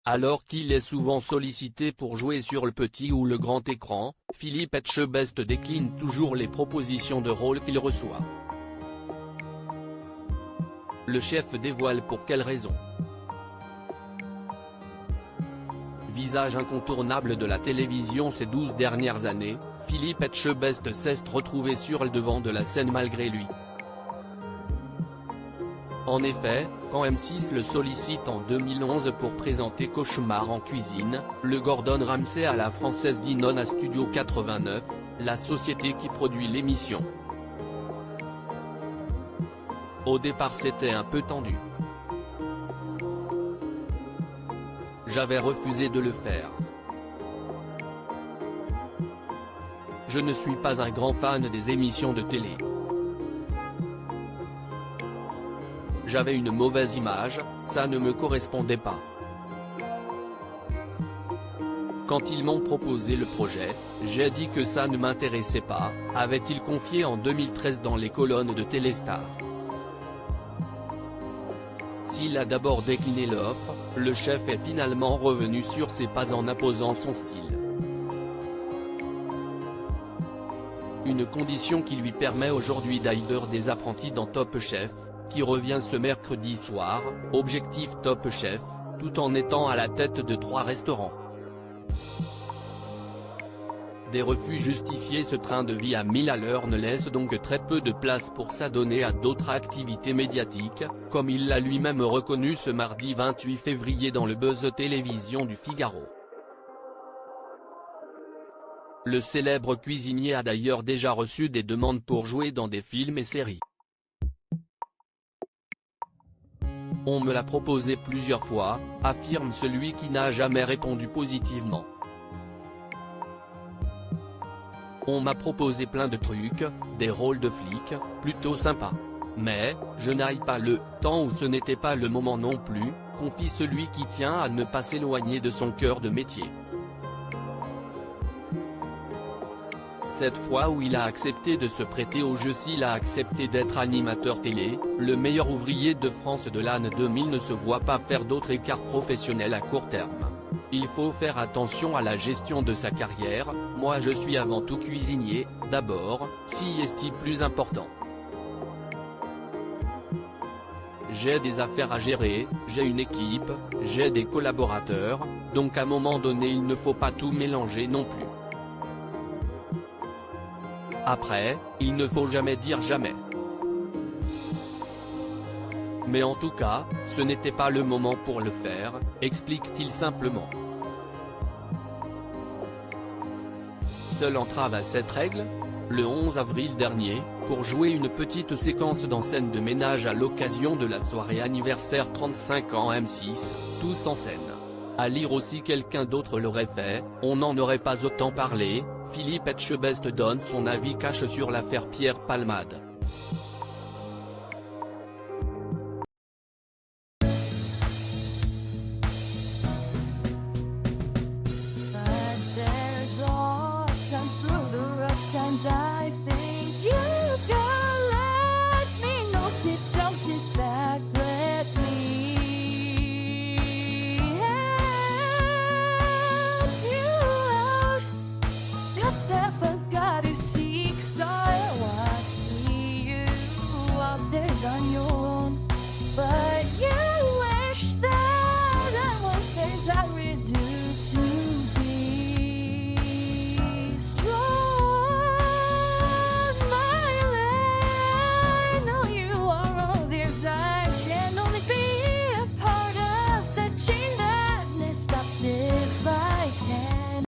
Alors qu'il est souvent sollicité pour jouer sur le petit ou le grand écran, Philippe Etchebest décline toujours les propositions de rôle qu'il reçoit. Le chef dévoile pour quelle raison. Visage incontournable de la télévision ces 12 dernières années, Philippe Etchebest s'est retrouvé sur le devant de la scène malgré lui. En effet, quand M6 le sollicite en 2011 pour présenter Cauchemar en cuisine, le Gordon Ramsay à la française dit non à Studio 89, la société qui produit l'émission. Au départ c'était un peu tendu. J'avais refusé de le faire. Je ne suis pas un grand fan des émissions de télé. J'avais une mauvaise image, ça ne me correspondait pas. Quand ils m'ont proposé le projet, j'ai dit que ça ne m'intéressait pas, avait-il confié en 2013 dans les colonnes de Téléstar. S'il a d'abord décliné l'offre, le chef est finalement revenu sur ses pas en imposant son style. Une condition qui lui permet aujourd'hui d'aider des apprentis dans Top Chef, qui revient ce mercredi soir, objectif Top Chef, tout en étant à la tête de 3 restaurants. Des refus justifiés. Ce train de vie à 1000 à l'heure ne laisse donc très peu de place pour s'adonner à d'autres activités médiatiques, comme il l'a lui-même reconnu ce mardi 28 février dans le Buzz Télévision du Figaro. Le célèbre cuisinier a d'ailleurs déjà reçu des demandes pour jouer dans des films et séries. On me l'a proposé plusieurs fois, affirme celui qui n'a jamais répondu positivement. On m'a proposé plein de trucs, des rôles de flic, plutôt sympas. Mais, je n'aille pas le temps où ce n'était pas le moment non plus, confie celui qui tient à ne pas s'éloigner de son cœur de métier. Cette fois où il a accepté de se prêter au jeu, s'il a accepté d'être animateur télé, le meilleur ouvrier de France de l'année 2000 ne se voit pas faire d'autres écarts professionnels à court terme. Il faut faire attention à la gestion de sa carrière, moi je suis avant tout cuisinier, d'abord, si est-il plus important. J'ai des affaires à gérer, j'ai une équipe, j'ai des collaborateurs, donc à un moment donné il ne faut pas tout mélanger non plus. Après, il ne faut jamais dire jamais. Mais en tout cas, ce n'était pas le moment pour le faire, explique-t-il simplement. Seule entrave à cette règle, le 11 avril dernier, pour jouer une petite séquence dans Scène de ménage à l'occasion de la soirée anniversaire 35 ans M6, tous en scène. À lire aussi quelqu'un d'autre l'aurait fait, on n'en aurait pas autant parlé, Philippe Etchebest donne son avis cash sur l'affaire Pierre Palmade.